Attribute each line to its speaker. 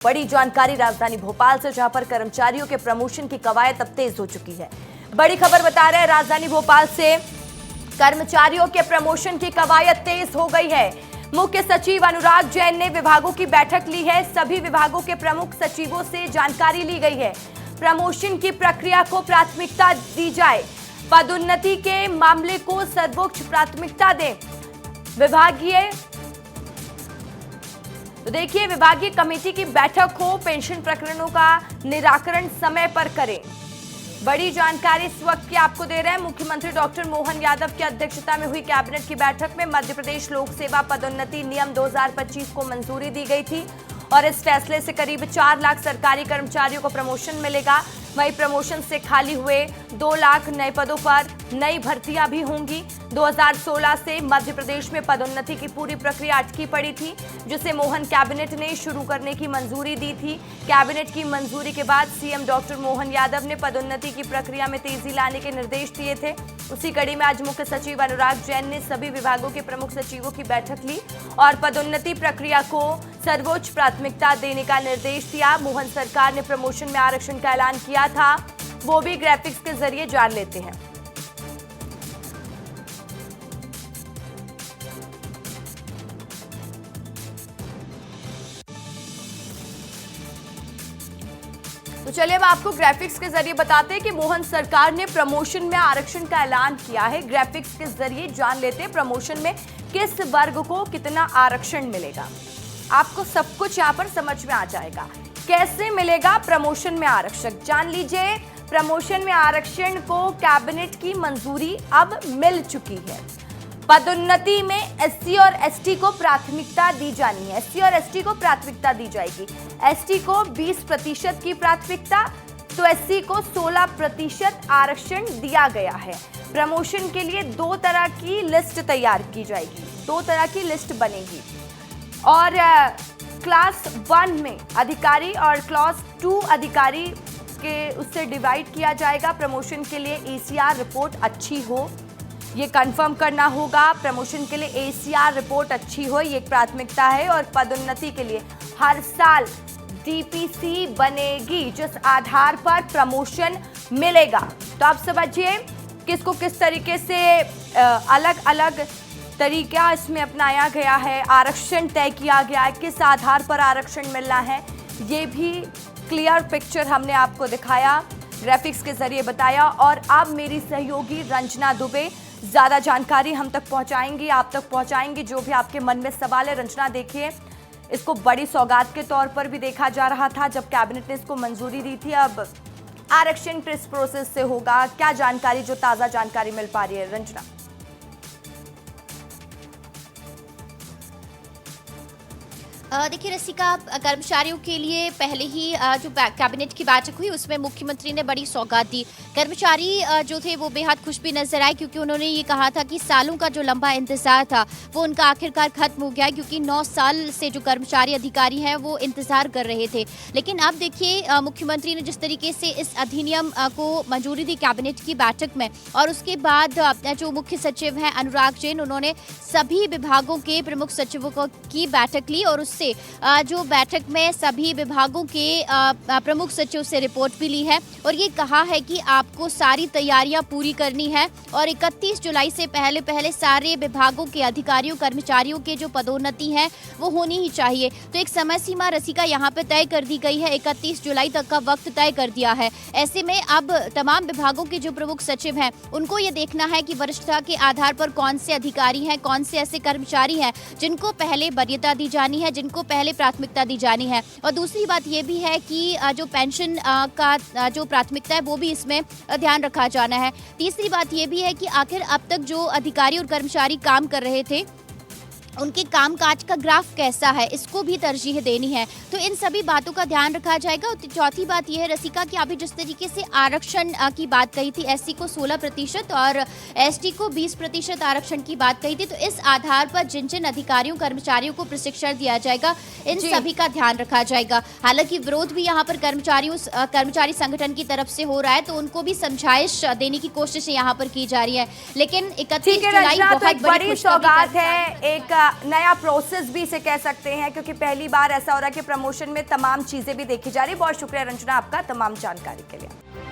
Speaker 1: बड़ी जानकारी राजधानी भोपाल से, जहां पर कर्मचारियों के प्रमोशन की कवायद अब तेज हो चुकी है। बड़ी खबर बता रहे हैं राजधानी भोपाल से, कर्मचारियों के प्रमोशन की कवायद तेज हो गई है। मुख्य सचिव अनुराग जैन ने विभागों की बैठक ली है। सभी विभागों के प्रमुख सचिवों से जानकारी ली गई है। प्रमोशन की प्रक्रिया को प्राथमिकता दी जाए, पदोन्नति के मामले को सर्वोच्च प्राथमिकता दें। देखिए, विभागीय कमेटी की बैठक हो, पेंशन प्रकरणों का निराकरण समय पर करें। बड़ी जानकारी इस वक्त की आपको दे रहे हैं। मुख्यमंत्री डॉक्टर मोहन यादव की अध्यक्षता में हुई कैबिनेट की बैठक में मध्य प्रदेश लोक सेवा पदोन्नति नियम 2025 को मंजूरी दी गई थी और इस फैसले से करीब 4 लाख सरकारी कर्मचारियों को प्रमोशन मिलेगा। वहीं प्रमोशन से खाली हुए 2 लाख नए पदों पर नई भर्तियां भी होंगी। 2016 से मध्य प्रदेश में पदोन्नति की पूरी प्रक्रिया अटकी पड़ी थी, जिसे मोहन कैबिनेट ने शुरू करने की मंजूरी दी थी। कैबिनेट की मंजूरी के बाद सीएम डॉक्टर मोहन यादव ने पदोन्नति की प्रक्रिया में तेजी लाने के निर्देश दिए थे। उसी कड़ी में आज मुख्य सचिव अनुराग जैन ने सभी विभागों के प्रमुख सचिवों की बैठक ली और पदोन्नति प्रक्रिया को सर्वोच्च प्राथमिकता देने का निर्देश दिया। मोहन सरकार ने प्रमोशन में आरक्षण का ऐलान किया था, वो भी ग्राफिक्स के जरिए जान लेते हैं। तो चलिए अब आपको ग्राफिक्स के जरिए बताते हैं कि मोहन सरकार ने प्रमोशन में आरक्षण का ऐलान किया है। ग्राफिक्स के जरिए जान लेते हैं प्रमोशन में किस वर्ग को कितना आरक्षण मिलेगा। आपको सब कुछ यहाँ पर समझ में आ जाएगा। कैसे मिलेगा प्रमोशन में आरक्षण, जान लीजिए। प्रमोशन में आरक्षण को कैबिनेट की मंजूरी अब मिल चुकी है। पदोन्नति में एससी और एसटी को प्राथमिकता दी जानी है। एससी और एसटी को प्राथमिकता दी जाएगी। एसटी को 20% की प्राथमिकता, तो एससी को 16% आरक्षण दिया गया है। प्रमोशन के लिए 2 तरह की लिस्ट तैयार की जाएगी, 2 तरह की लिस्ट बनेगी और क्लास 1 में अधिकारी और क्लास 2 अधिकारी के उससे डिवाइड किया जाएगा। प्रमोशन के लिए एसीआर रिपोर्ट अच्छी हो, ये कंफर्म करना होगा। प्रमोशन के लिए एसीआर रिपोर्ट अच्छी हो, ये एक प्राथमिकता है। और पदोन्नति के लिए हर साल डीपीसी बनेगी, जिस आधार पर प्रमोशन मिलेगा। तो आप समझिए किसको किस तरीके से अलग अलग तरीका इसमें अपनाया गया है, आरक्षण तय किया गया है, किस आधार पर आरक्षण मिलना है, ये भी क्लियर पिक्चर हमने आपको दिखाया, ग्राफिक्स के जरिए बताया। और अब मेरी सहयोगी रंजना दुबे ज़्यादा जानकारी हम तक पहुंचाएंगी, आप तक पहुंचाएंगी। जो भी आपके मन में सवाल है, रंजना देखिए, इसको बड़ी सौगात के तौर पर भी देखा जा रहा था जब कैबिनेट ने इसको मंजूरी दी थी। अब आरक्षण किस प्रोसेस से होगा, क्या जानकारी, जो ताज़ा जानकारी मिल पा रही है रंजना?
Speaker 2: देखिए रसिका, कर्मचारियों के लिए पहले ही जो कैबिनेट की बैठक हुई उसमें मुख्यमंत्री ने बड़ी सौगात दी। कर्मचारी जो थे वो बेहद खुश भी नजर आए, क्योंकि उन्होंने ये कहा था कि सालों का जो लंबा इंतजार था वो उनका आखिरकार खत्म हो गया, क्योंकि 9 साल से जो कर्मचारी अधिकारी हैं वो इंतजार कर रहे थे। लेकिन अब देखिए मुख्यमंत्री ने जिस तरीके से इस अधिनियम को मंजूरी दी कैबिनेट की बैठक में, और उसके बाद जो मुख्य सचिव हैं अनुराग जैन, उन्होंने सभी विभागों के प्रमुख सचिवों की बैठक ली और जो बैठक में सभी विभागों के प्रमुख सचिव से रिपोर्ट भी ली है और ये कहा है कि आपको सारी तैयारियां पूरी करनी है और 31 जुलाई से पहले पहले सारे विभागों के अधिकारियों कर्मचारियों के जो पदोन्नति है वो होनी ही चाहिए। तो एक समय सीमा रसिका यहाँ पे तय कर दी गई है, 31 जुलाई तक का वक्त तय कर दिया है। ऐसे में अब तमाम विभागों के जो प्रमुख सचिव हैं उनको ये देखना है कि वरिष्ठता के आधार पर कौन से अधिकारी हैं, कौन से ऐसे कर्मचारी हैं जिनको पहले वरीयता दी जानी है, जिनको पहले प्राथमिकता दी जानी है। और दूसरी बात ये भी है कि जो पेंशन का जो प्राथमिकता है वो भी इसमें ध्यान रखा जाना है। तीसरी बात ये भी है कि आखिर अब तक जो अधिकारी और कर्मचारी काम कर रहे थे उनके कामकाज का ग्राफ कैसा है, इसको भी तरजीह देनी है। तो इन सभी बातों का ध्यान रखा जाएगा। और चौथी बात यह है रसिका कि अभी जिस तरीके से आरक्षण की बात कही थी, एससी को 16% और एसटी को 20% आरक्षण की बात कही थी, तो इस आधार पर जिन जिन अधिकारियों कर्मचारियों को प्रशिक्षण दिया जाएगा इन सभी का ध्यान रखा जाएगा। हालांकि विरोध भी यहाँ पर कर्मचारी संगठन की तरफ से हो रहा है, तो उनको भी समझाइश देने की कोशिश यहाँ पर की जा रही है। लेकिन 31 जुलाई बहुत बड़ी
Speaker 1: सौगात है। एक नया प्रोसेस भी इसे कह सकते हैं, क्योंकि पहली बार ऐसा हो रहा है कि प्रमोशन में तमाम चीजें भी देखी जा रही है। बहुत शुक्रिया रंजना आपका तमाम जानकारी के लिए।